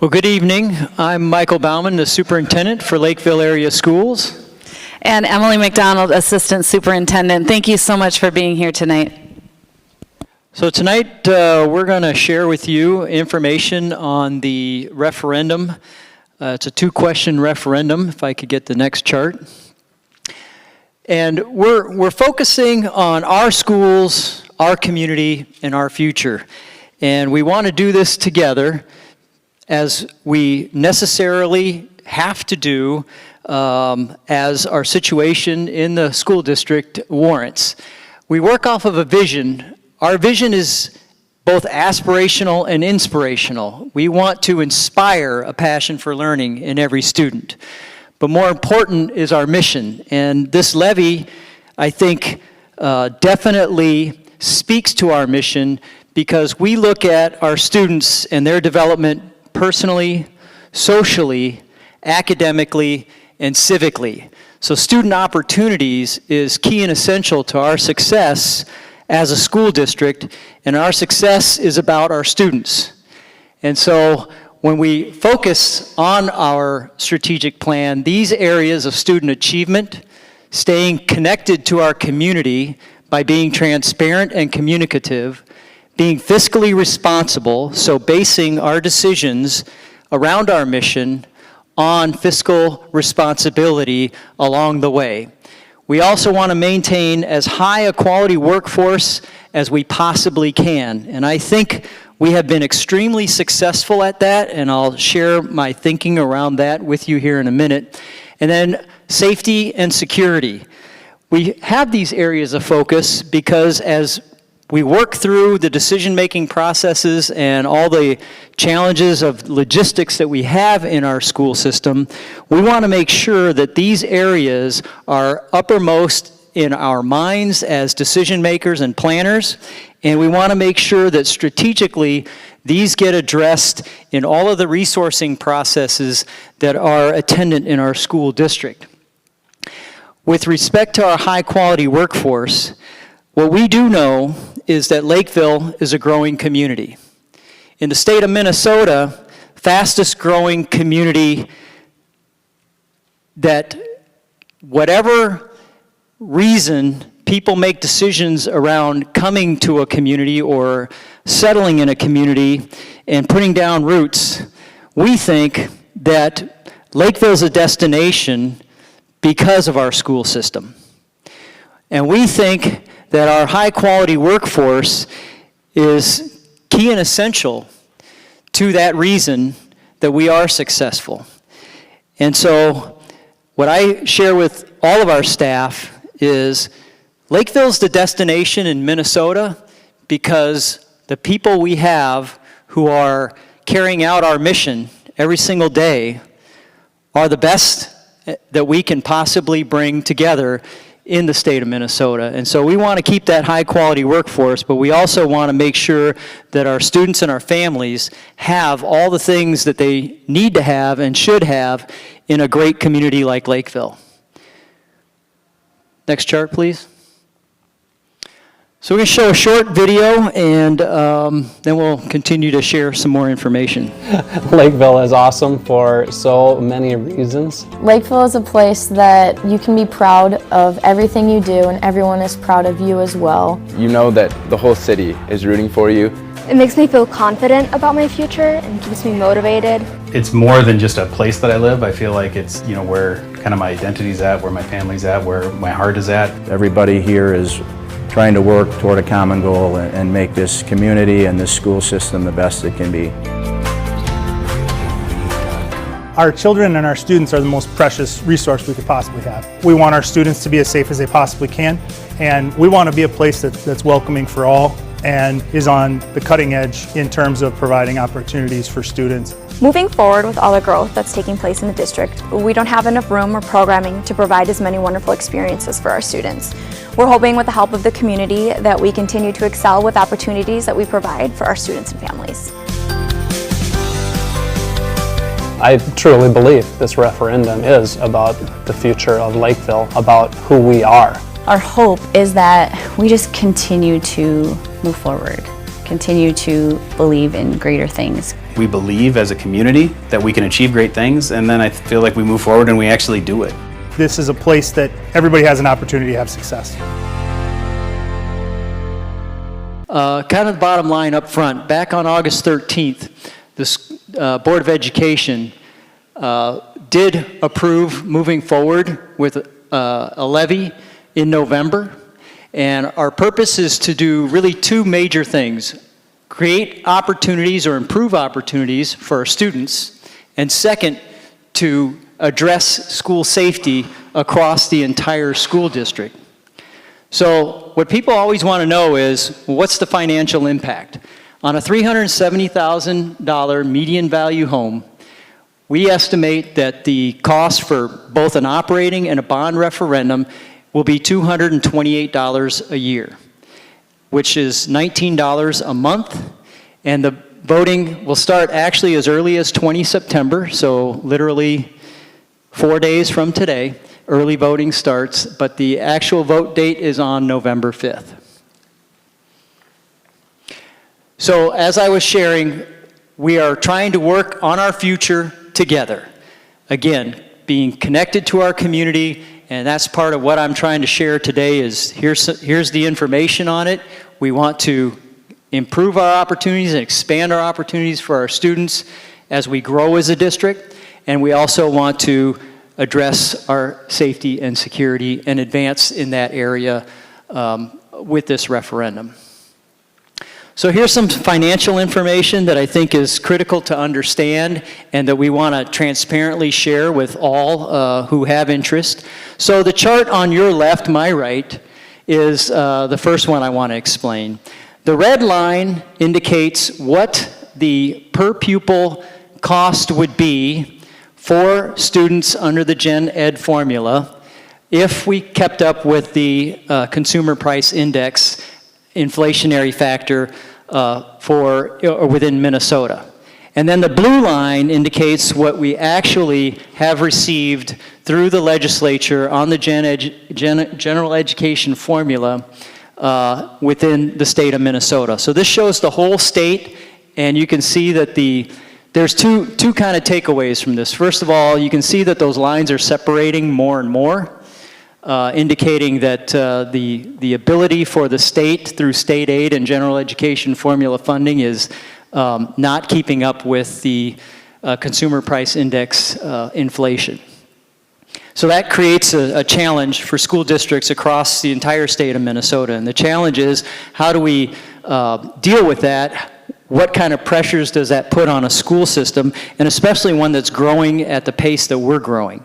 Well, good evening. I'm Michael Bauman, the superintendent for Lakeville Area Schools. And Emily McDonald, Assistant Superintendent. Thank you so much for being here tonight. So tonight we're going to share with you information on the referendum. It's a two-question referendum, if I could get the next chart. And we're focusing on our schools, our community, and our future. And we want to do this together, as we necessarily have to do as our situation in the school district warrants. We work off of a vision. Our vision is both aspirational and inspirational. We want to inspire a passion for learning in every student. But more important is our mission. And this levy, I think, definitely speaks to our mission, because we look at our students and their development personally, socially, academically, and civically. So student opportunities is key and essential to our success as a school district, and our success is about our students. And so when we focus on our strategic plan, these areas of student achievement, staying connected to our community by being transparent and communicative, being fiscally responsible, so basing our decisions around our mission on fiscal responsibility along the way. We also want to maintain as high a quality workforce as we possibly can. And I think we have been extremely successful at that, and I'll share my thinking around that with you here in a minute. And then safety and security. We have these areas of focus because as we work through the decision-making processes and all the challenges of logistics that we have in our school system, we want to make sure that these areas are uppermost in our minds as decision makers and planners, and we want to make sure that strategically these get addressed in all of the resourcing processes that are attendant in our school district. With respect to our high-quality workforce, what we do know is that Lakeville is a growing community. In the state of Minnesota, fastest growing community that whatever reason people make decisions around coming to a community or settling in a community and putting down roots, we think that Lakeville is a destination because of our school system. And we think that our high-quality workforce is key and essential to that reason that we are successful. And so what I share with all of our staff is Lakeville's the destination in Minnesota because the people we have who are carrying out our mission every single day are the best that we can possibly bring together in the state of Minnesota. And so we want to keep that high quality workforce, but we also want to make sure that our students and our families have all the things that they need to have and should have in a great community like Lakeville. Next chart, please. So we're going to show a short video, and then we'll continue to share some more information. Lakeville is awesome for so many reasons. Lakeville is a place that you can be proud of everything you do, and everyone is proud of you as well. You know that the whole city is rooting for you. It makes me feel confident about my future and keeps me motivated. It's more than just a place that I live. I feel like it's, you know, where kind of my identity's at, where my family's at, where my heart is at. Everybody here is trying to work toward a common goal and make this community and this school system the best it can be. Our children and our students are the most precious resource we could possibly have. We want our students to be as safe as they possibly can, and we want to be a place that's welcoming for all and is on the cutting edge in terms of providing opportunities for students. Moving forward with all the growth that's taking place in the district, we don't have enough room or programming to provide as many wonderful experiences for our students. We're hoping with the help of the community that we continue to excel with opportunities that we provide for our students and families. I truly believe this referendum is about the future of Lakeville, about who we are. Our hope is that we just continue to move forward, continue to believe in greater things. We believe as a community that we can achieve great things, and then I feel like we move forward and we actually do it. This is a place that everybody has an opportunity to have success. Kind of the bottom line up front, back on August 13th, the Board of Education did approve moving forward with a levy in November. And our purpose is to do really two major things: create opportunities or improve opportunities for our students, and second, to address school safety across the entire school district. So what people always want to know is, well, what's the financial impact? On a $370,000 median value home, we estimate that the cost for both an operating and a bond referendum will be $228 a year, which is $19 a month, and the voting will start actually as early as 20 September, so literally 4 days from today. Early voting starts, but the actual vote date is on November 5th. So as I was sharing, we are trying to work on our future together. Again, being connected to our community, and that's part of what I'm trying to share today is here's the information on it. We want to improve our opportunities and expand our opportunities for our students as we grow as a district, and we also want to address our safety and security and advance in that area with this referendum. So here's some financial information that I think is critical to understand and that we want to transparently share with all who have interest. So the chart on your left, my right, is the first one I want to explain. The red line indicates what the per pupil cost would be for students under the Gen Ed formula if we kept up with the consumer price index inflationary factor within Minnesota. And then the blue line indicates what we actually have received through the legislature on the general education formula within the state of Minnesota. So this shows the whole state, and you can see that there's two kind of takeaways from this. First of all, you can see that those lines are separating more and more, indicating that the ability for the state through state aid and general education formula funding is not keeping up with the consumer price index inflation. So that creates a challenge for school districts across the entire state of Minnesota. And the challenge is, how do we deal with that? What kind of pressures does that put on a school system, and especially one that's growing at the pace that we're growing?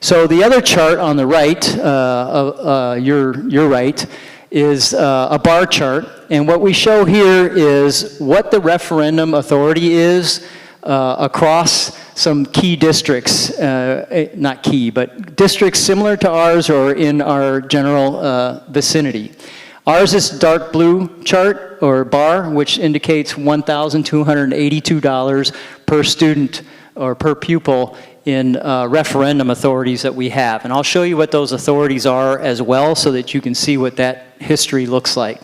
So the other chart on the right, your right, is a bar chart, and what we show here is what the referendum authority is across some key districts, not key, but districts similar to ours or in our general vicinity. Ours is dark blue chart or bar, which indicates $1,282 per student or per pupil in referendum authorities that we have. And I'll show you what those authorities are as well so that you can see what that history looks like.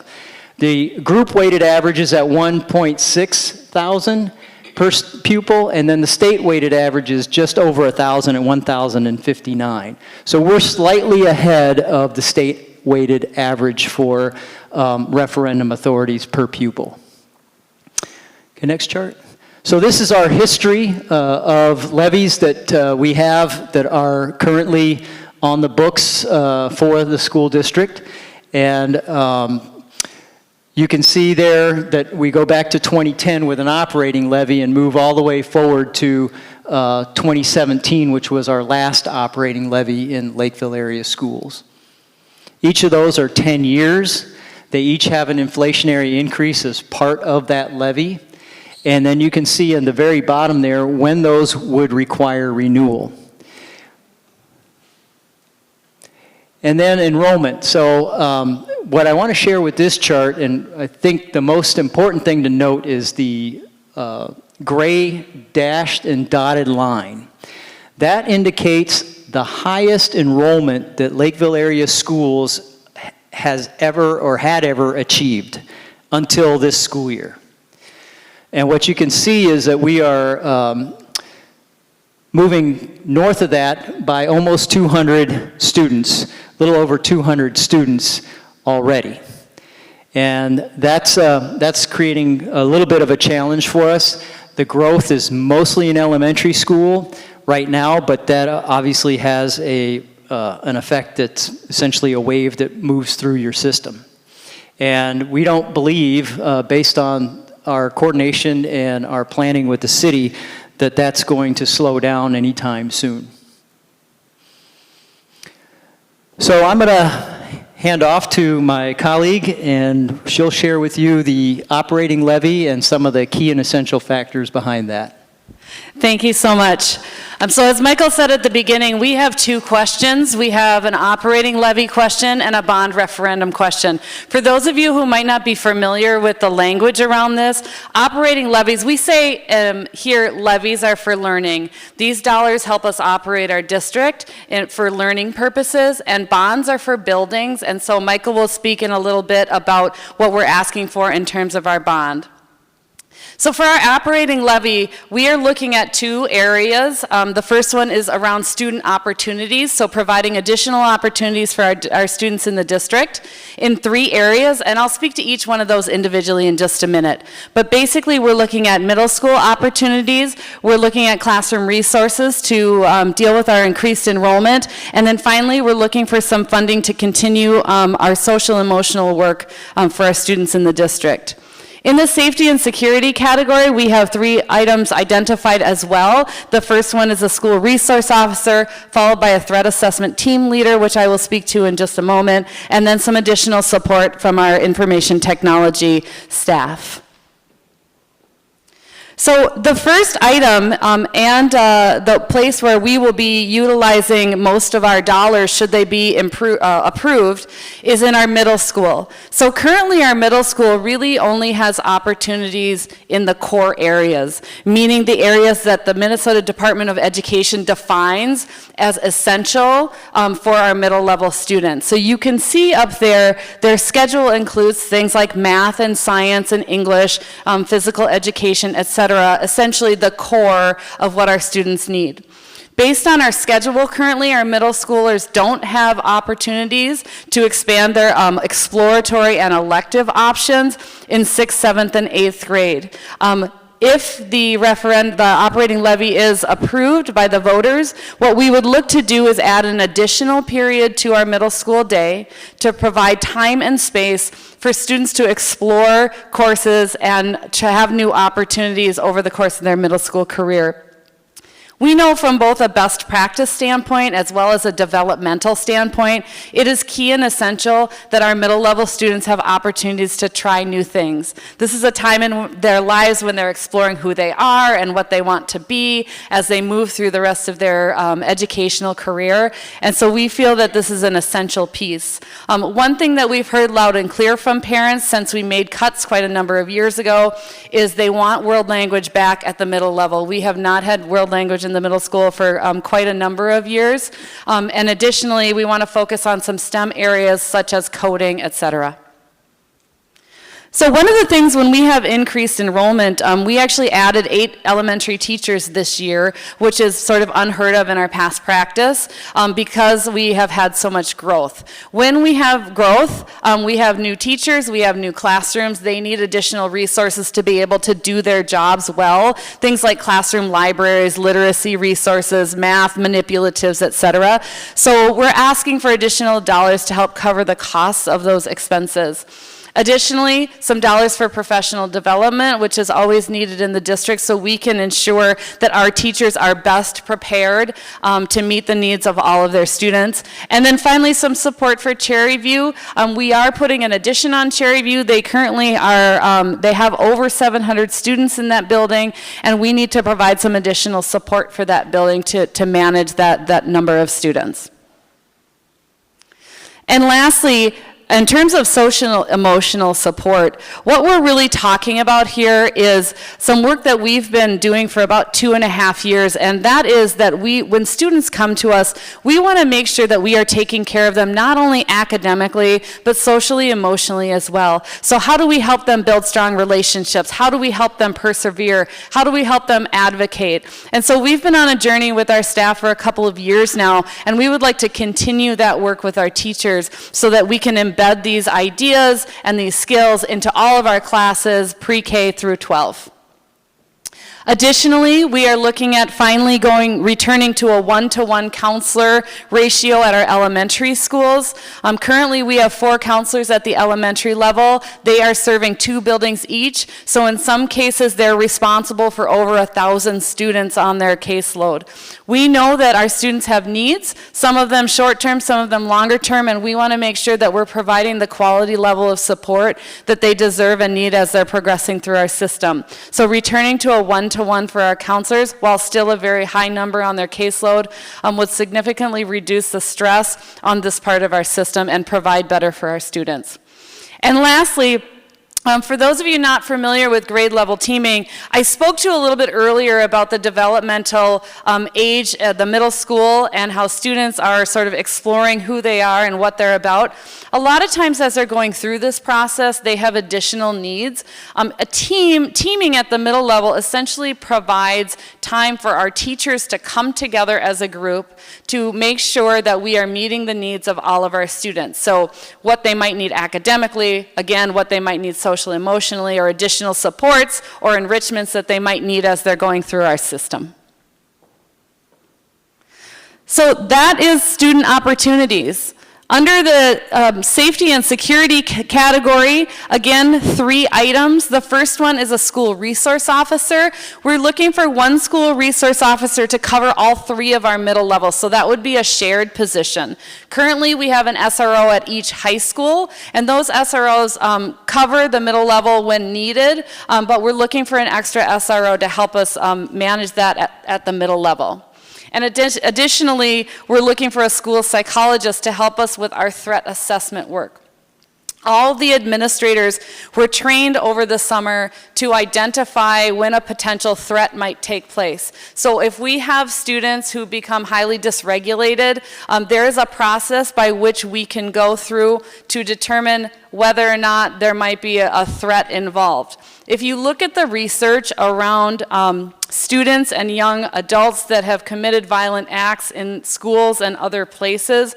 The group weighted average is at 1.6 thousand per pupil, and then the state weighted average is just over 1,000 at 1,059. So we're slightly ahead of the state weighted average for referendum authorities per pupil. Okay, next chart. So this is our history of levies that we have that are currently on the books for the school district. And you can see there that we go back to 2010 with an operating levy and move all the way forward to 2017, which was our last operating levy in Lakeville area schools. Each of those are 10 years. They each have an inflationary increase as part of that levy. And then you can see in the very bottom there when those would require renewal. And then enrollment. So what I want to share with this chart, and I think the most important thing to note, is the gray dashed and dotted line. That indicates the highest enrollment that Lakeville area schools has ever or had ever achieved until this school year. And what you can see is that we are moving north of that by almost 200 students, a little over 200 students already. And that's creating a little bit of a challenge for us. The growth is mostly in elementary school right now, but that obviously has an effect that's essentially a wave that moves through your system. And we don't believe, based on our coordination and our planning with the city, that that's going to slow down anytime soon. So I'm going to hand off to my colleague, and she'll share with you the operating levy and some of the key and essential factors behind that. Thank you so much. So as Michael said at the beginning, we have two questions. We have an operating levy question and a bond referendum question. For those of you who might not be familiar with the language around this, operating levies, we say here levies are for learning. These dollars help us operate our district for learning purposes, and bonds are for buildings. And so Michael will speak in a little bit about what we're asking for in terms of our bond. So for our operating levy, we are looking at two areas. The first one is around student opportunities, so providing additional opportunities for our students in the district in 3 areas, and I'll speak to each one of those individually in just a minute. But basically, we're looking at middle school opportunities, we're looking at classroom resources to deal with our increased enrollment, and then finally, we're looking for some funding to continue our social and emotional work for our students in the district. In the safety and security category, we have 3 items identified as well. The first one is a school resource officer, followed by a threat assessment team leader, which I will speak to in just a moment, and then some additional support from our information technology staff. So the first item and the place where we will be utilizing most of our dollars should they be approved is in our middle school. So currently our middle school really only has opportunities in the core areas, meaning the areas that the Minnesota Department of Education defines as essential for our middle level students. So you can see up there, their schedule includes things like math and science and English, physical education, etc. Essentially the core of what our students need. Based on our schedule currently, our middle schoolers don't have opportunities to expand their exploratory and elective options in 6th, 7th, and 8th grade. If the operating levy is approved by the voters, what we would look to do is add an additional period to our middle school day to provide time and space for students to explore courses and to have new opportunities over the course of their middle school career. We know from both a best practice standpoint as well as a developmental standpoint, it is key and essential that our middle level students have opportunities to try new things. This is a time in their lives when they're exploring who they are and what they want to be as they move through the rest of their educational career. And so we feel that this is an essential piece. One thing that we've heard loud and clear from parents since we made cuts quite a number of years ago is they want world language back at the middle level. We have not had world language in the middle school for quite a number of years. And additionally, we want to focus on some STEM areas such as coding, etc. So one of the things when we have increased enrollment, we actually added 8 elementary teachers this year, which is sort of unheard of in our past practice because we have had so much growth. When we have growth, we have new teachers, we have new classrooms, they need additional resources to be able to do their jobs well, things like classroom libraries, literacy resources, math, manipulatives, etc. So we're asking for additional dollars to help cover the costs of those expenses. Additionally, some dollars for professional development, which is always needed in the district, so we can ensure that our teachers are best prepared to meet the needs of all of their students. And then finally, some support for Cherry View. We are putting an addition on Cherry View. They currently are, they have over 700 students in that building, and we need to provide some additional support for that building to manage that number of students. And lastly, in terms of social emotional support, what we're really talking about here is some work that we've been doing for about 2.5 years, and that is that when students come to us, we want to make sure that we are taking care of them not only academically, but socially, emotionally as well. So how do we help them build strong relationships? How do we help them persevere? How do we help them advocate? And so we've been on a journey with our staff for a couple of years now, and we would like to continue that work with our teachers so that we can embed these ideas and these skills into all of our classes, pre-K through 12. Additionally, we are looking at finally returning to a one-to-one counselor ratio at our elementary schools. Currently, we have 4 counselors at the elementary level. They are serving 2 buildings each, so in some cases, they're responsible for over 1,000 students on their caseload. We know that our students have needs, some of them short-term, some of them longer-term, and we want to make sure that we're providing the quality level of support that they deserve and need as they're progressing through our system. So returning to a one-to-one for our counselors, while still a very high number on their caseload, would significantly reduce the stress on this part of our system and provide better for our students. And lastly, for those of you not familiar with grade level teaming, I spoke to you a little bit earlier about the developmental age at the middle school and how students are sort of exploring who they are and what they're about. A lot of times as they're going through this process, they have additional needs. Teaming at the middle level essentially provides time for our teachers to come together as a group to make sure that we are meeting the needs of all of our students. So what they might need academically, again, what they might need socially, emotionally, or additional supports or enrichments that they might need as they're going through our system. So that is student opportunities. Under the safety and security category, again, 3 items. The first one is a school resource officer. We're looking for 1 school resource officer to cover all 3 of our middle levels, so that would be a shared position. Currently, we have an SRO at each high school, and those SROs cover the middle level when needed, but we're looking for an extra SRO to help us manage that at the middle level. And additionally, we're looking for a school psychologist to help us with our threat assessment work. All the administrators were trained over the summer to identify when a potential threat might take place. So if we have students who become highly dysregulated, there is a process by which we can go through to determine whether or not there might be a threat involved. If you look at the research around students and young adults that have committed violent acts in schools and other places,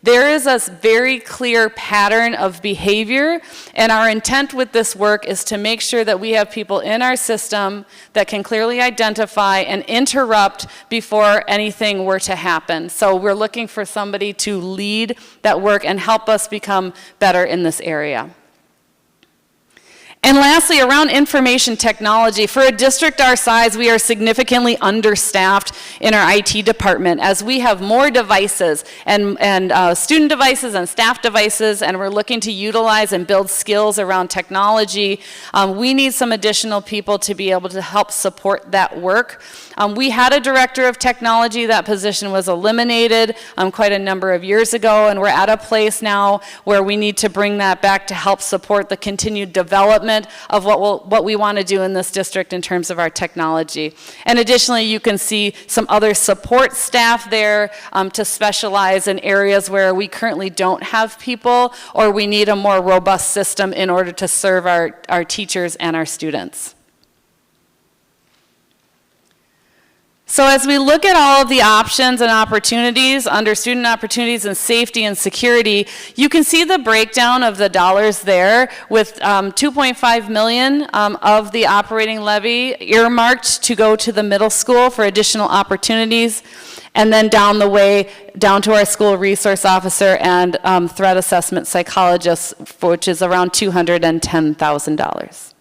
there is a very clear pattern of behavior, and our intent with this work is to make sure that we have people in our system that can clearly identify and interrupt before anything were to happen. So we're looking for somebody to lead that work and help us become better in this area. And lastly, around information technology, for a district our size, we are significantly understaffed in our IT department as we have more devices and student devices and staff devices, and we're looking to utilize and build skills around technology. We need some additional people to be able to help support that work. We had a director of technology. That position was eliminated quite a number of years ago, and we're at a place now where we need to bring that back to help support the continued development of what we want to do in this district in terms of our technology. And additionally, you can see some other support staff there to specialize in areas where we currently don't have people or we need a more robust system in order to serve our teachers and our students. So as we look at all of the options and opportunities under student opportunities and safety and security, you can see the breakdown of the dollars there with $2.5 million of the operating levy earmarked to go to the middle school for additional opportunities, and then down the way, down to our school resource officer and threat assessment psychologist, which is around $210,000.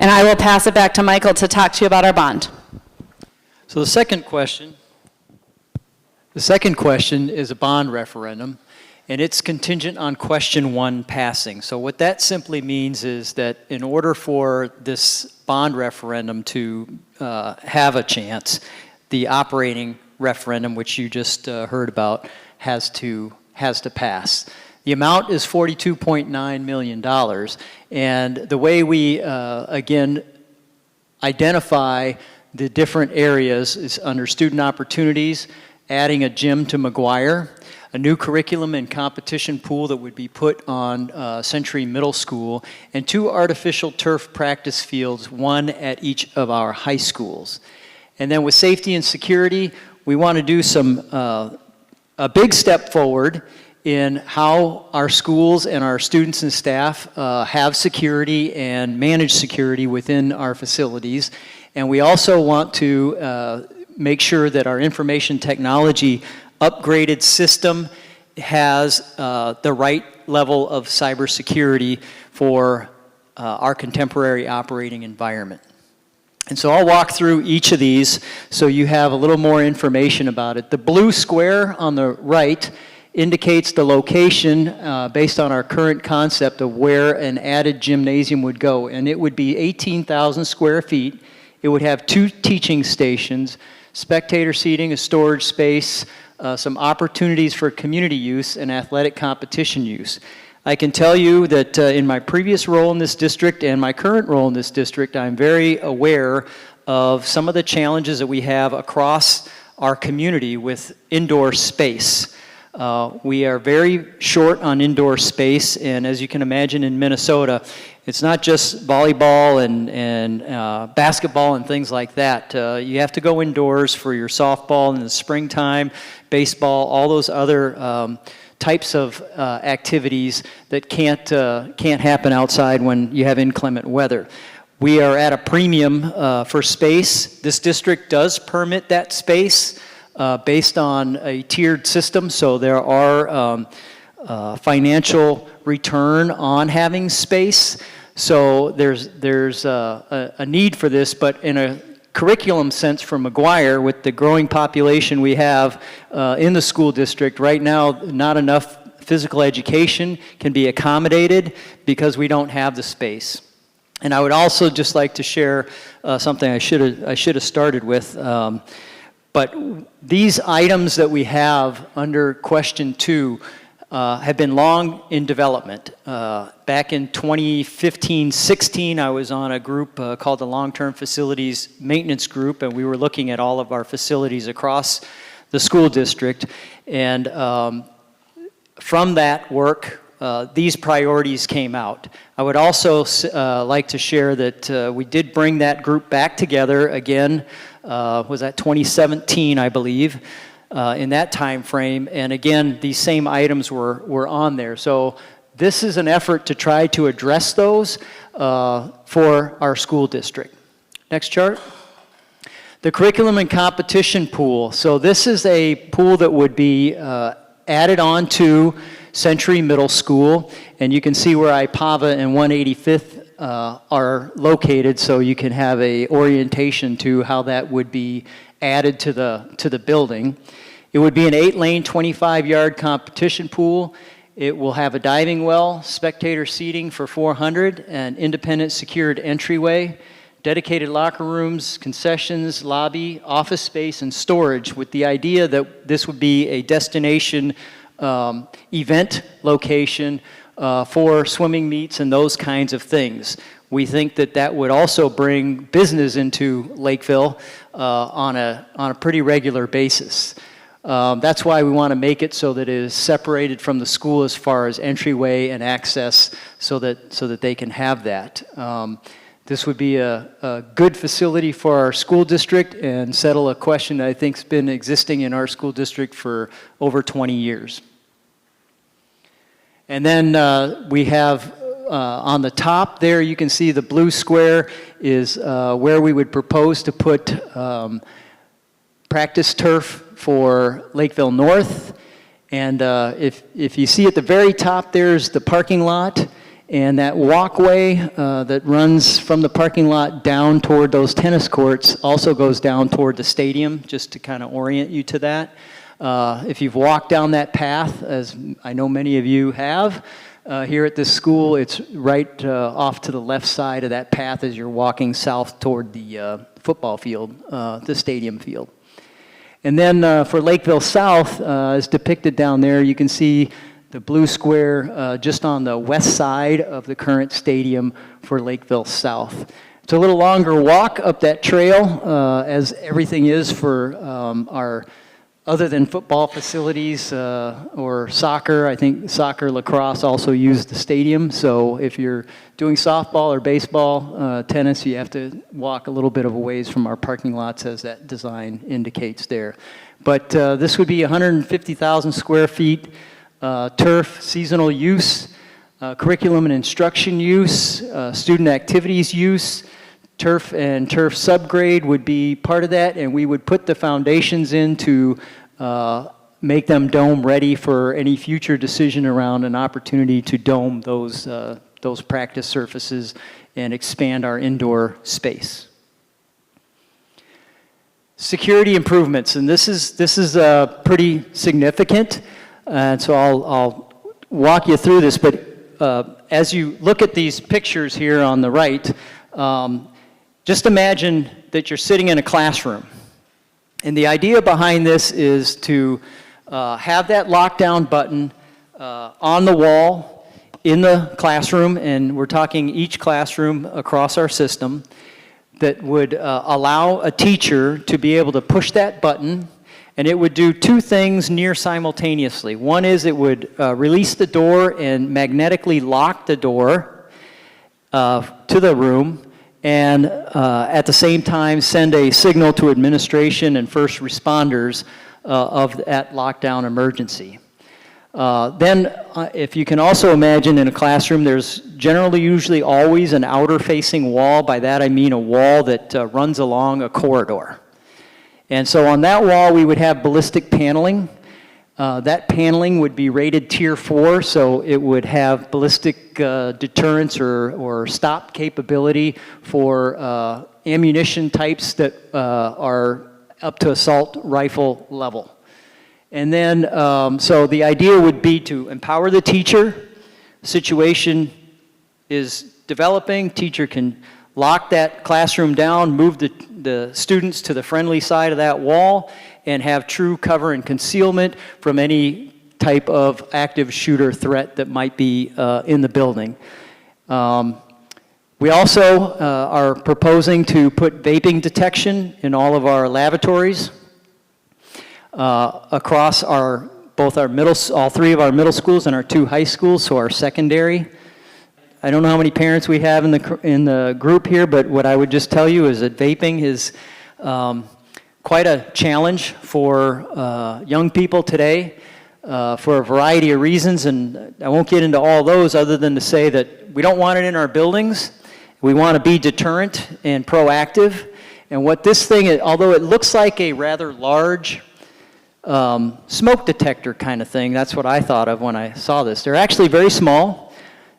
And I will pass it back to Michael to talk to you about our bond. So the second question is a bond referendum, and it's contingent on question 1 passing. So what that simply means is that in order for this bond referendum to have a chance, the operating referendum, which you just heard about, has to has to pass. The amount is $42.9 million, and the way we, again, identify the different areas is under student opportunities, adding a gym to McGuire, a new curriculum and competition pool that would be put on Century Middle School, and 2 artificial turf practice fields, 1 at each of our high schools. And then with safety and security, we want to do a big step forward in how our schools and our students and staff have security and manage security within our facilities. And we also want to make sure that our information technology upgraded system has the right level of cybersecurity for our contemporary operating environment. And so I'll walk through each of these so you have a little more information about it. The blue square on the right indicates the location based on our current concept of where an added gymnasium would go. And it would be 18,000 square feet. It would have 2 teaching stations, spectator seating, a storage space, some opportunities for community use and athletic competition use. I can tell you that in my previous role in this district and my current role in this district, I'm very aware of some of the challenges that we have across our community with indoor space. We are very short on indoor space, and as you can imagine in Minnesota, it's not just volleyball and basketball and things like that. You have to go indoors for your softball in the springtime, baseball, all those other types of activities that can't happen outside when you have inclement weather. We are at a premium for space. This district does permit that space based on a tiered system, so there are financial return on having space. So there's a need for this, but in a curriculum sense for McGuire, with the growing population we have in the school district, right now not enough physical education can be accommodated because we don't have the space. And I would also just like to share something I should have started with. But these items that we have under question 2 have been long in development. Back in 2015-16, I was on a group called the Long-Term Facilities Maintenance Group, and we were looking at all of our facilities across the school district. And from that work, these priorities came out. I would also like to share that we did bring that group back together again, was that 2017, I believe, in that time frame, and again, these same items were on there. So this is an effort to try to address those for our school district. Next chart. The curriculum and competition pool. So this is a pool that would be added on to Century Middle School, and you can see where IPAVA and 185th are located, so you can have a orientation to how that would be added to the building. It would be an 8-lane, 25-yard competition pool. It will have a diving well, spectator seating for 400, an independent secured entryway, dedicated locker rooms, concessions, lobby, office space, and storage, with the idea that this would be a destination event location for swimming meets and those kinds of things. We think that that would also bring business into Lakeville on a pretty regular basis. That's why we want to make it so that it is separated from the school as far as entryway and access, so that they can have that. This would be a good facility for our school district and settle a question that I think has been existing in our school district for over 20 years. And then we have on the top there, you can see the blue square is where we would propose to put practice turf for Lakeville North. And if you see at the very top, there's the parking lot, and that walkway that runs from the parking lot down toward those tennis courts also goes down toward the stadium, just to kind of orient you to that. If you've walked down that path, as I know many of you have, here at this school, it's right off to the left side of that path as you're walking south toward the football field, the stadium field. And then for Lakeville South, as depicted down there, you can see the blue square just on the west side of the current stadium for Lakeville South. It's a little longer walk up that trail, as everything is for our other than football facilities or soccer. I think soccer, lacrosse also use the stadium. So if you're doing softball or baseball, tennis, you have to walk a little bit of a ways from our parking lots, as that design indicates there. But this would be 150,000 square feet, turf, seasonal use, curriculum and instruction use, student activities use. Turf and turf subgrade would be part of that, and we would put the foundations in to make them dome ready for any future decision around an opportunity to dome those practice surfaces and expand our indoor space. Security improvements, and this is pretty significant, and so I'll walk you through this. But as you look at these pictures here on the right, just imagine that you're sitting in a classroom. And the idea behind this is to have that lockdown button on the wall in the classroom, and we're talking each classroom across our system, that would allow a teacher to be able to push that button, and it would do two things near simultaneously. One is it would release the door and magnetically lock the door to the room, and at the same time send a signal to administration and first responders of that lockdown emergency. Then, if you can also imagine in a classroom, there's generally usually always an outer-facing wall. By that I mean a wall that runs along a corridor. And so on that wall we would have ballistic paneling. That paneling would be rated Tier 4, so it would have ballistic deterrence or stop capability for ammunition types that are up to assault rifle level. And then, so the idea would be to empower the teacher. Situation is developing, teacher can lock that classroom down, move the students to the friendly side of that wall, and have true cover and concealment from any type of active shooter threat that might be in the building. We also are proposing to put vaping detection in all of our lavatories across all three of our middle schools and our 2 high schools, so our secondary. I don't know how many parents we have in the group here, but what I would just tell you is that vaping is quite a challenge for young people today for a variety of reasons, and I won't get into all those other than to say that we don't want it in our buildings. We want to be deterrent and proactive, and what this thing, although it looks like a rather large smoke detector kind of thing, that's what I thought of when I saw this. They're actually very small.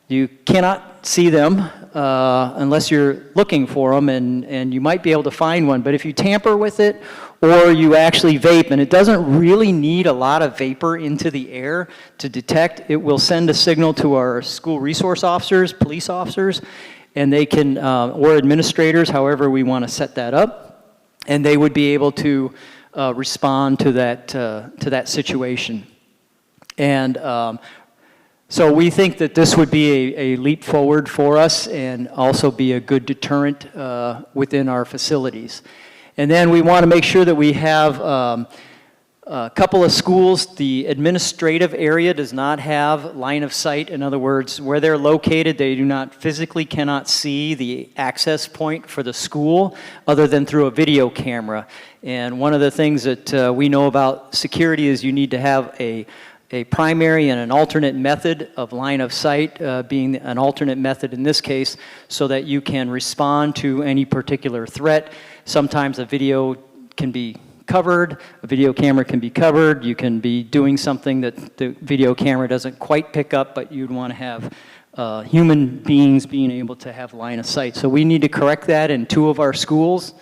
You cannot see them unless you're looking for them, and you might be able to find one. But if you tamper with it or you actually vape, and it doesn't really need a lot of vapor into the air to detect, it will send a signal to our school resource officers, police officers, and they can, or administrators, however we want to set that up, and they would be able to respond to that situation. And so we think that this would be a leap forward for us and also be a good deterrent within our facilities. And then we want to make sure that we have a couple of schools. The administrative area does not have line of sight. In other words, where they're located, they physically cannot see the access point for the school other than through a video camera. And one of the things that we know about security is you need to have a primary and an alternate method of line of sight, being an alternate method in this case, so that you can respond to any particular threat. Sometimes a video can be covered, a video camera can be covered, you can be doing something that the video camera doesn't quite pick up, but you'd want to have human beings being able to have line of sight. So we need to correct that in 2 of our schools,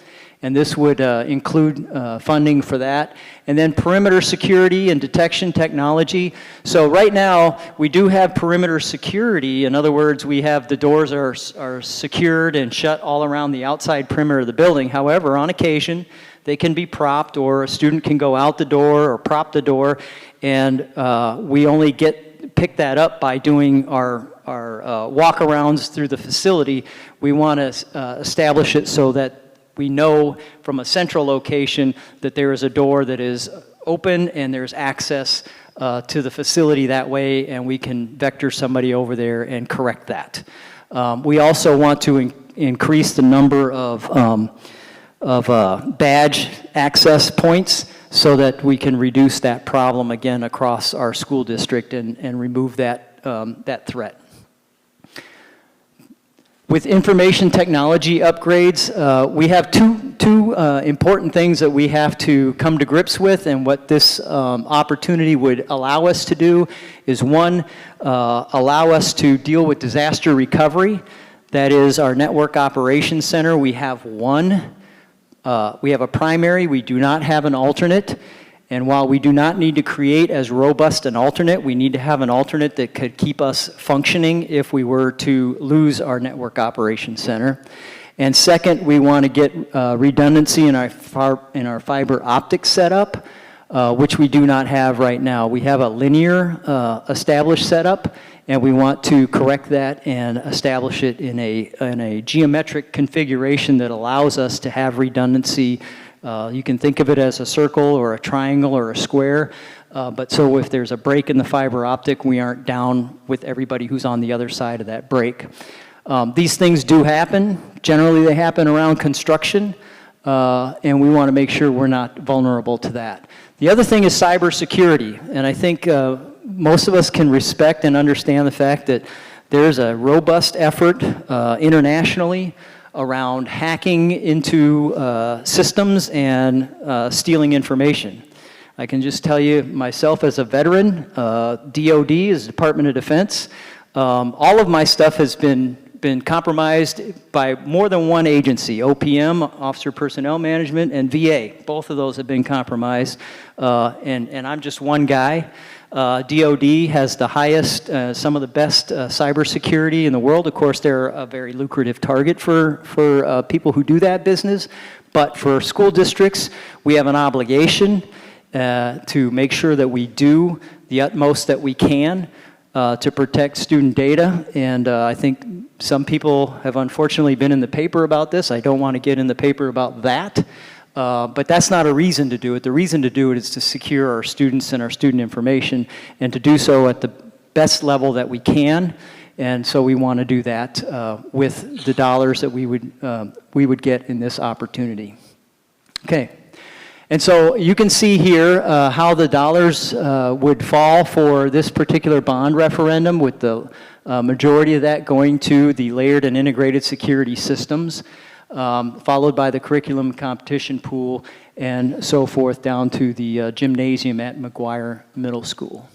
and this would include funding for that. And then perimeter security and detection technology. So right now, we do have perimeter security. In other words, we have the doors are secured and shut all around the outside perimeter of the building. However, on occasion, they can be propped, or a student can go out the door or prop the door, and we only pick that up by doing our walk-arounds through the facility. We want to establish it so that we know from a central location that there is a door that is open and there's access to the facility that way, and we can vector somebody over there and correct that. We also want to increase the number of badge access points so that we can reduce that problem again across our school district and remove that threat. With information technology upgrades, we have two important things that we have to come to grips with, and what this opportunity would allow us to do is, one, allow us to deal with disaster recovery. That is our network operations center. We have one. We have a primary. We do not have an alternate. And while we do not need to create as robust an alternate, we need to have an alternate that could keep us functioning if we were to lose our network operations center. And second, we want to get redundancy in our fiber optic setup, which we do not have right now. We have a linear established setup, and we want to correct that and establish it in a geometric configuration that allows us to have redundancy. You can think of it as a circle or a triangle or a square, but so if there's a break in the fiber optic, we aren't down with everybody who's on the other side of that break. These things do happen. Generally, they happen around construction, and we want to make sure we're not vulnerable to that. The other thing is cybersecurity, and I think most of us can respect and understand the fact that there's a robust effort internationally around hacking into systems and stealing information. I can just tell you myself as a veteran, DOD is Department of Defense. All of my stuff has been compromised by more than one agency, OPM, Officer Personnel Management, and VA. Both of those have been compromised, and I'm just one guy. DOD has the highest, some of the best cybersecurity in the world. Of course, they're a very lucrative target for people who do that business. But for school districts, we have an obligation to make sure that we do the utmost that we can to protect student data. And I think some people have unfortunately been in the paper about this. I don't want to get in the paper about that. But that's not a reason to do it. The reason to do it is to secure our students and our student information, and to do so at the best level that we can. And so we want to do that with the dollars that we would get in this opportunity. Okay. And so you can see here how the dollars would fall for this particular bond referendum, with the majority of that going to the layered and integrated security systems. Followed by the curriculum competition pool, and so forth down to the gymnasium at McGuire Middle School.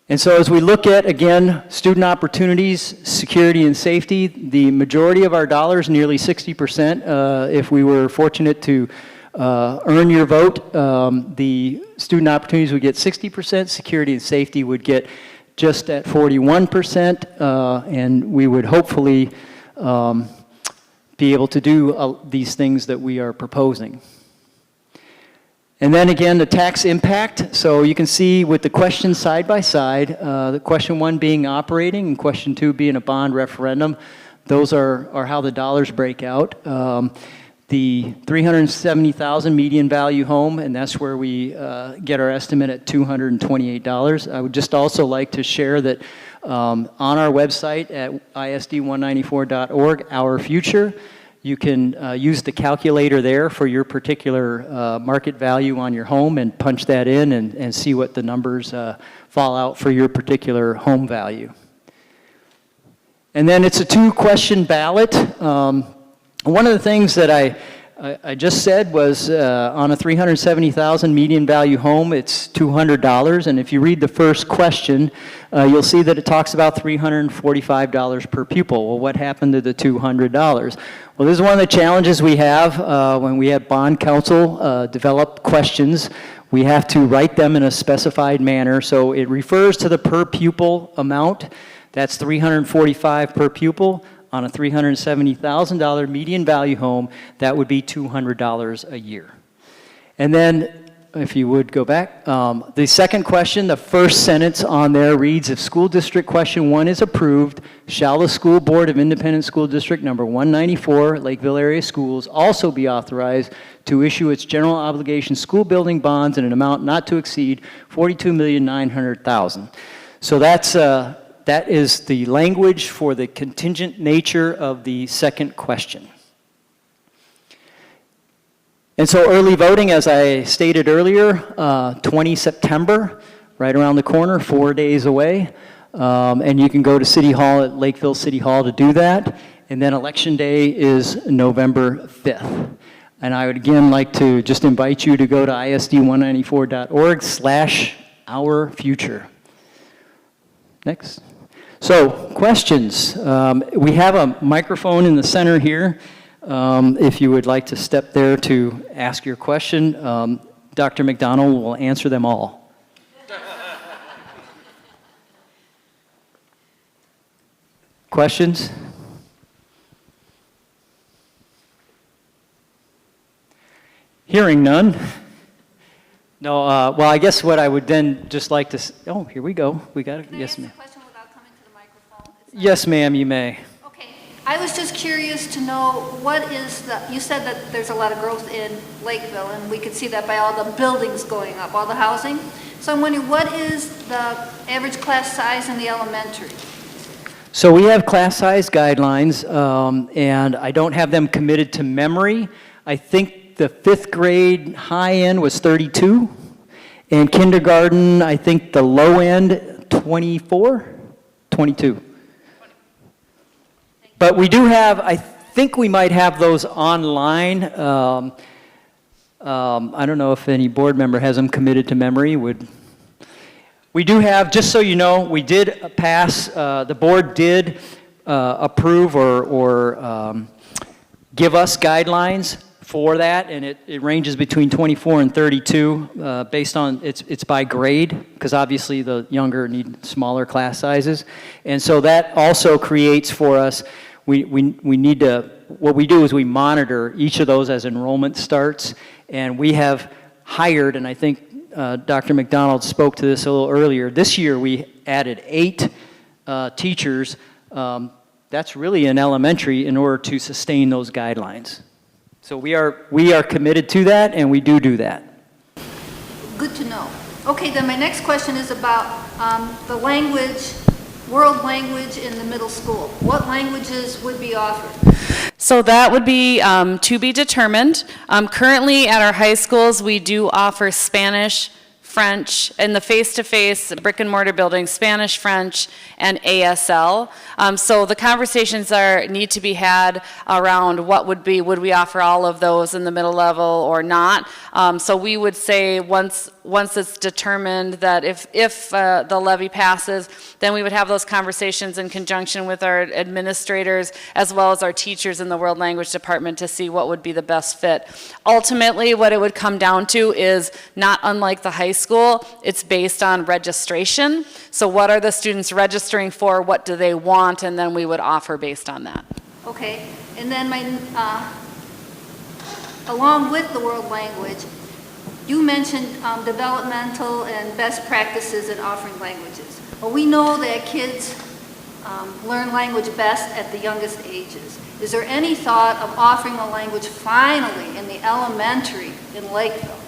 And so as we look at, again, student opportunities, security and safety, the majority of our dollars, nearly 60%, if we were fortunate to earn your vote, the student opportunities would get 60%, security and safety would get just at 41%, and we would hopefully be able to do these things that we are proposing. And then again, the tax impact. So you can see with the questions side by side, the question one being operating and question two being a bond referendum, those are how the dollars break out. The $370,000 median value home, and that's where we get our estimate at $228. I would just also like to share that on our website at isd194.org, Our Future, you can use the calculator there for your particular market value on your home and punch that in and see what the numbers fall out for your particular home value. And then it's a two-question ballot. One of the things that I just said was on a $370,000 median value home, it's $200. And if you read the first question, you'll see that it talks about $345 per pupil. Well, what happened to the $200? Well, this is one of the challenges we have when we have bond counsel develop questions. We have to write them in a specified manner. So it refers to the per pupil amount. That's $345 per pupil. On a $370,000 median value home, that would be $200 a year. And then, if you would go back, the second question, the first sentence on there reads, if school district question 1 is approved, shall the school board of independent school district number 194, Lakeville area schools, also be authorized to issue its general obligation school building bonds in an amount not to exceed $42,900,000. So that is the language for the contingent nature of the second question. And so early voting, as I stated earlier, 20 September, right around the corner, 4 days away. And you can go to City Hall at Lakeville City Hall to do that. And then Election Day is November 5th. And I would again like to just invite you to go to isd194.org/ourfuture. Next. So, questions. We have a microphone in the center here. If you would like to step there to ask your question, Dr. McDonald will answer them all. Questions? Hearing none. No, well, I guess what I would then just like to, oh, here we go. We got it. Yes, ma'am. Yes, ma'am, you may. I was just curious to know what is the, you said that there's a lot of growth in Lakeville, and we could see that by all the buildings going up, all the housing. So I'm wondering, what is the average class size in the elementary? So we have class size guidelines, and I don't have them committed to memory. I think the 5th grade high end was 32, and kindergarten, I think the low end, 24, 22. But we do have, I think we might have those online. I don't know if any board member has them committed to memory. We do have, just so you know, we did pass, the board did approve or give us guidelines for that, and it ranges between 24 and 32 based on, it's by grade, because obviously the younger need smaller class sizes. And so that also creates for us, we need to, what we do is we monitor each of those as enrollment starts, and we have hired, and I think Dr. McDonald spoke to this a little earlier, this year we added 8 teachers. That's really in elementary in order to sustain those guidelines. So we are committed to that, and we do that. Good to know. Okay, then my next question is about the language, world language in the middle school. What languages would be offered? So that would be to be determined. Currently at our high schools, we do offer Spanish, French, in the face-to-face brick and mortar building, Spanish, French, and ASL. So the conversations need to be had around would we offer all of those in the middle level or not. So we would say once it's determined that if the levy passes, then we would have those conversations in conjunction with our administrators as well as our teachers in the world language department to see what would be the best fit. Ultimately, what it would come down to is not unlike the high school, it's based on registration. So what are the students registering for, what do they want, and then we would offer based on that. Okay, and then along with the world language, you mentioned developmental and best practices in offering languages. Well, we know that kids learn language best at the youngest ages. Is there any thought of offering a language finally in the elementary in Lakeville?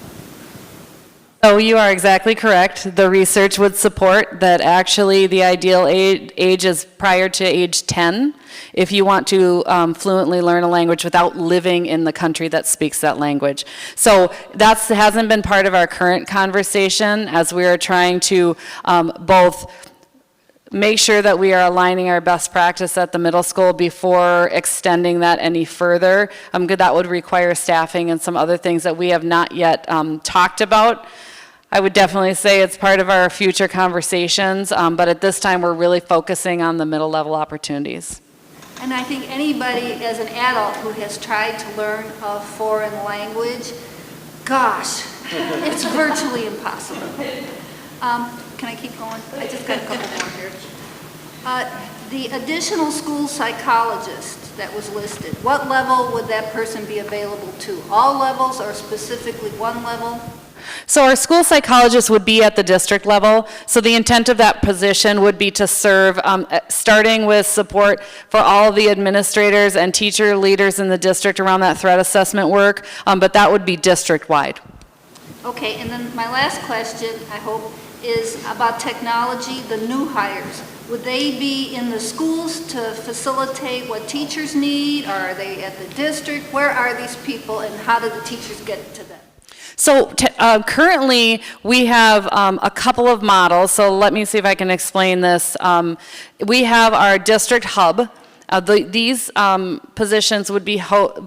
So you are exactly correct. The research would support that actually the ideal age is prior to age 10 if you want to fluently learn a language without living in the country that speaks that language. So that hasn't been part of our current conversation as we are trying to both make sure that we are aligning our best practice at the middle school before extending that any further. That would require staffing and some other things that we have not yet talked about. I would definitely say it's part of our future conversations, but at this time we're really focusing on the middle level opportunities. And I think anybody as an adult who has tried to learn a foreign language, gosh, it's virtually impossible. Can I keep going? I just got a couple more here. the additional school psychologist that was listed, what level would that person be available to? All levels or specifically one level? So our school psychologist would be at the district level. So the intent of that position would be to serve, starting with support for all the administrators and teacher leaders in the district around that threat assessment work, but that would be district-wide. Okay, and then my last question, I hope, is about technology, the new hires. Would they be in the schools to facilitate what teachers need, or are they at the district? Where are these people, and how do the teachers get to them? So currently, we have a couple of models, so let me see if I can explain this. We have our district hub. These positions would be,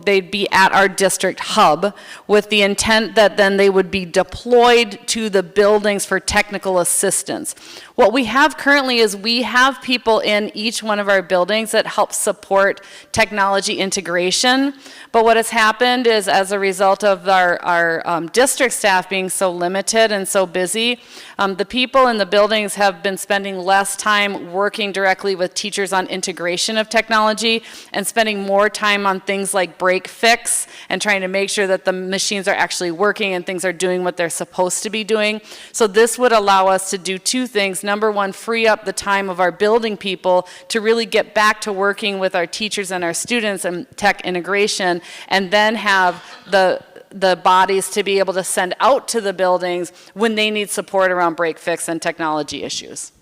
they'd be at our district hub with the intent that then they would be deployed to the buildings for technical assistance. What we have currently is we have people in each one of our buildings that help support technology integration. But what has happened is, as a result of our district staff being so limited and so busy, the people in the buildings have been spending less time working directly with teachers on integration of technology and spending more time on things like break fix and trying to make sure that the machines are actually working and things are doing what they're supposed to be doing. So this would allow us to do two things. Number one, free up the time of our building people to really get back to working with our teachers and our students and tech integration, and then have the bodies to be able to send out to the buildings when they need support around break fix and technology issues.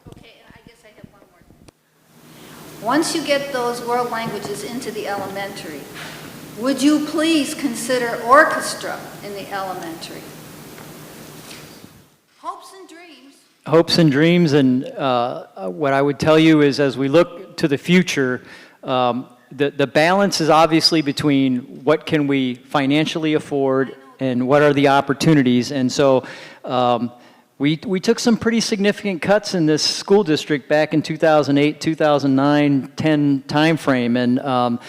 Okay, and I guess I have one more thing. Once you get those world languages into the elementary, would you please consider orchestra in the elementary? Hopes and dreams. Hopes and dreams, and what I would tell you is, as we look to the future, the balance is obviously between what can we financially afford and what are the opportunities. And so we took some pretty significant cuts in this school district back in 2008, 2009, 10 timeframe. And,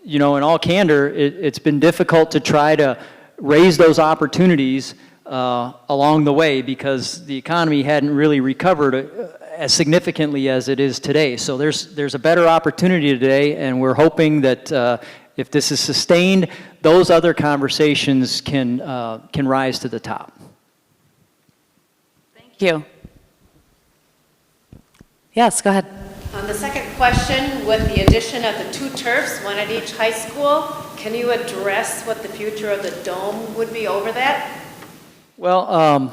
you know, in all candor, it's been difficult to try to raise those opportunities along the way because the economy hadn't really recovered as significantly as it is today. So there's a better opportunity today, and we're hoping that if this is sustained, those other conversations can rise to the top. Thank you. Yes, go ahead. On the second question, with the addition of the 2 turfs, one at each high school, can you address what the future of the dome would be over that? Well,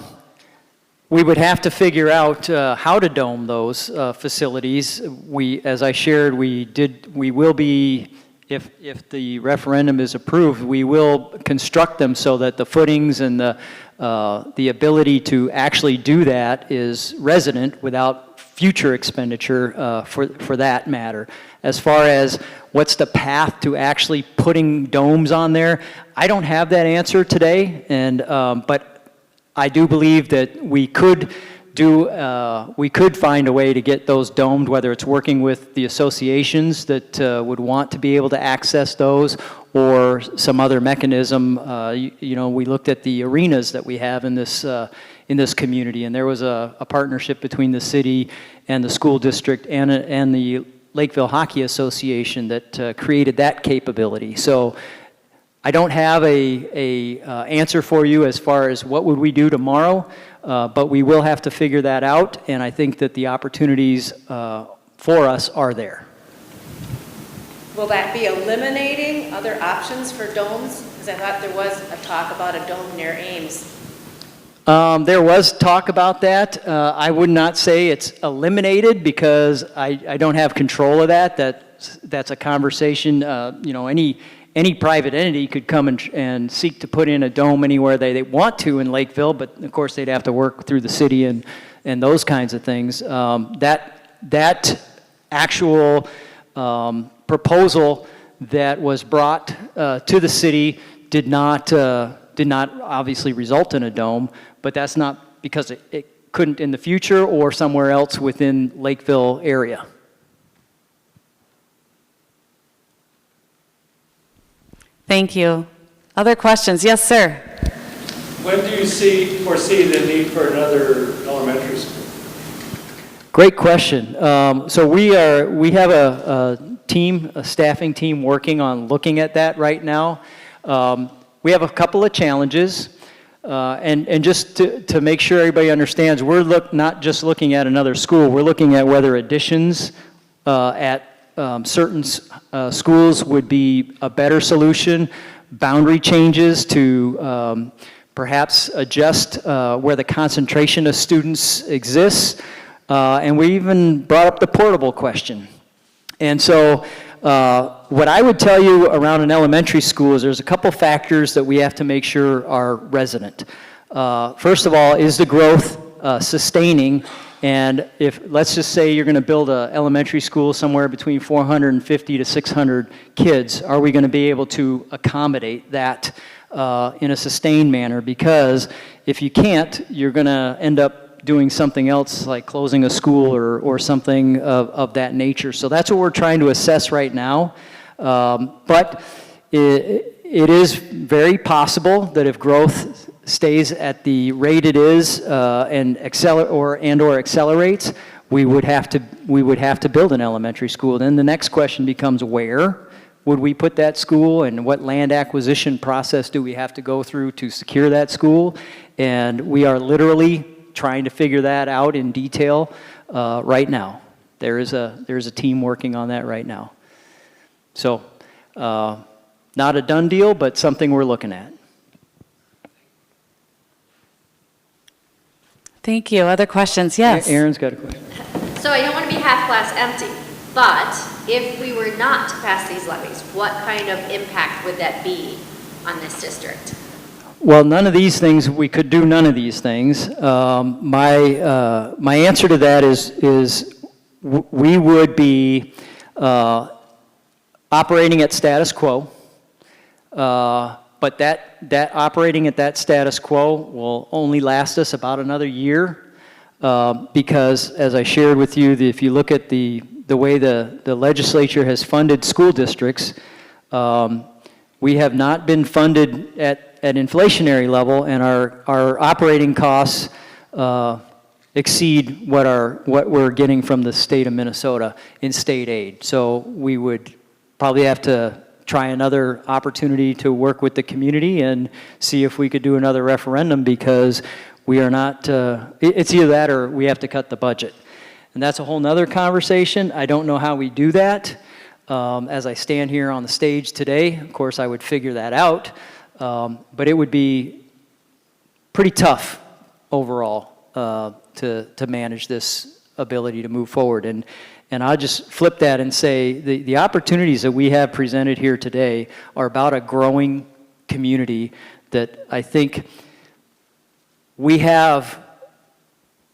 we would have to figure out how to dome those facilities. As I shared, we will be, if the referendum is approved, we will construct them so that the footings and the ability to actually do that is resident without future expenditure for that matter. As far as what's the path to actually putting domes on there, I don't have that answer today, and but I do believe that we could find a way to get those domed, whether it's working with the associations that would want to be able to access those, or some other mechanism. You know, we looked at the arenas that we have in this community, and there was a partnership between the city and the school district and the Lakeville Hockey Association that created that capability. So I don't have a answer for you as far as what would we do tomorrow, but we will have to figure that out, and I think that the opportunities for us are there. Will that be eliminating other options for domes? Because I thought there was a talk about a dome near Ames. There was talk about that. I would not say it's eliminated because I don't have control of that. That's a conversation, you know, any private entity could come and seek to put in a dome anywhere they want to in Lakeville, but of course they'd have to work through the city and those kinds of things. That actual proposal that was brought to the city did not obviously result in a dome, but that's not because it couldn't in the future or somewhere else within Lakeville area. Thank you. Other questions? Yes, sir. When do you foresee the need for another elementary school? Great question. So we have a team, a staffing team working on looking at that right now. We have a couple of challenges. And just to make sure everybody understands, we're not just looking at another school, we're looking at whether additions at certain schools would be a better solution, boundary changes to perhaps adjust where the concentration of students exists, and we even brought up the portable question. And so what I would tell you around an elementary school is there's a couple factors that we have to make sure are resident. First of all, is the growth sustaining? And if, let's just say you're going to build an elementary school somewhere between 450 to 600 kids, are we going to be able to accommodate that in a sustained manner? Because if you can't, you're going to end up doing something else like closing a school or something of that nature. So that's what we're trying to assess right now. But it is very possible that if growth stays at the rate it is and accelerates, we would have to build an elementary school. Then the next question becomes, where would we put that school, and what land acquisition process do we have to go through to secure that school? And we are literally trying to figure that out in detail right now. There's a team working on that right now. So not a done deal, but something we're looking at. Thank you. Other questions? Yes. Aaron's got a question. So I don't want to be half glass empty, but if we were not to pass these levies, what kind of impact would that be on this district? Well, none of these things, we could do none of these things. My answer to that is we would be operating at status quo, but that operating at that status quo will only last us about another year, because as I shared with you, if you look at the way the legislature has funded school districts, we have not been funded at inflationary level, and our operating costs exceed what we're getting from the state of Minnesota in state aid. So we would probably have to try another opportunity to work with the community and see if we could do another referendum, because we are not, it's either that or we have to cut the budget. And that's a whole nother conversation. I don't know how we do that. As I stand here on the stage today, of course I would figure that out. But it would be pretty tough overall to manage this ability to move forward. And I'll just flip that and say the opportunities that we have presented here today are about a growing community that I think we have,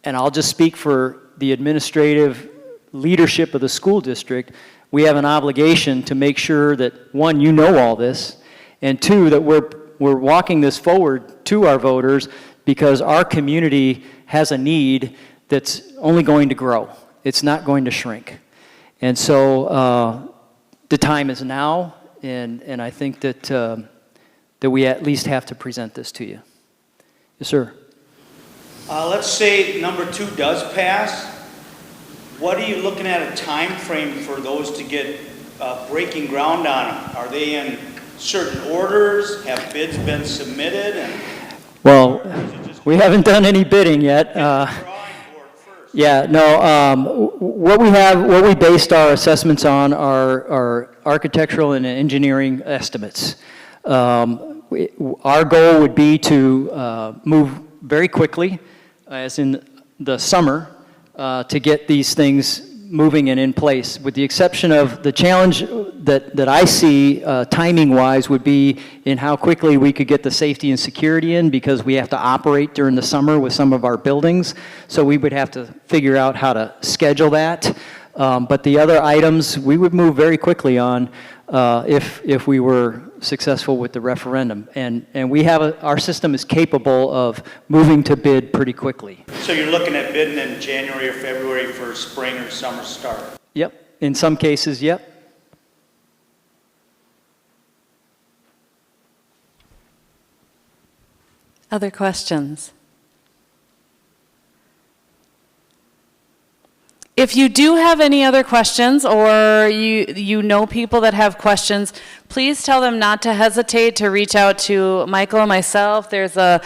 and I'll just speak for the administrative leadership of the school district, we have an obligation to make sure that, one, you know all this, and two, that we're walking this forward to our voters, because our community has a need that's only going to grow. It's not going to shrink. And so the time is now, and I think that we at least have to present this to you. Yes, sir. Let's say number 2 does pass. What are you looking at a time frame for those to get breaking ground on them? Are they in certain orders? Have bids been submitted? Well, we haven't done any bidding yet. Yeah, no. What we based our assessments on are architectural and engineering estimates. Our goal would be to move very quickly, as in the summer, to get these things moving and in place, with the exception of the challenge that I see timing-wise would be in how quickly we could get the safety and security in, because we have to operate during the summer with some of our buildings. So we would have to figure out how to schedule that. But the other items we would move very quickly on if we were successful with the referendum. And we have our system is capable of moving to bid pretty quickly. So you're looking at bidding in January or February for spring or summer start? Yep. In some cases, yep. Other questions? If you do have any other questions, or you know people that have questions, please tell them not to hesitate to reach out to Michael and myself. There's a,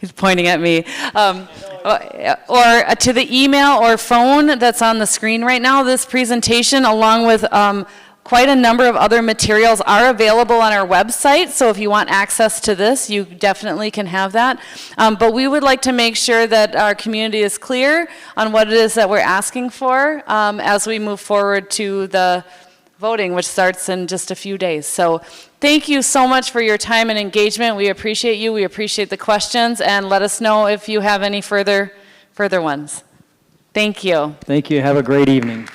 he's pointing at me, or to the email or phone that's on the screen right now. This presentation, along with quite a number of other materials, are available on our website, so if you want access to this, you definitely can have that. But we would like to make sure that our community is clear on what it is that we're asking for as we move forward to the voting, which starts in just a few days. So thank you so much for your time and engagement. We appreciate you. We appreciate the questions, and let us know if you have any further ones. Thank you. Thank you. Have a great evening.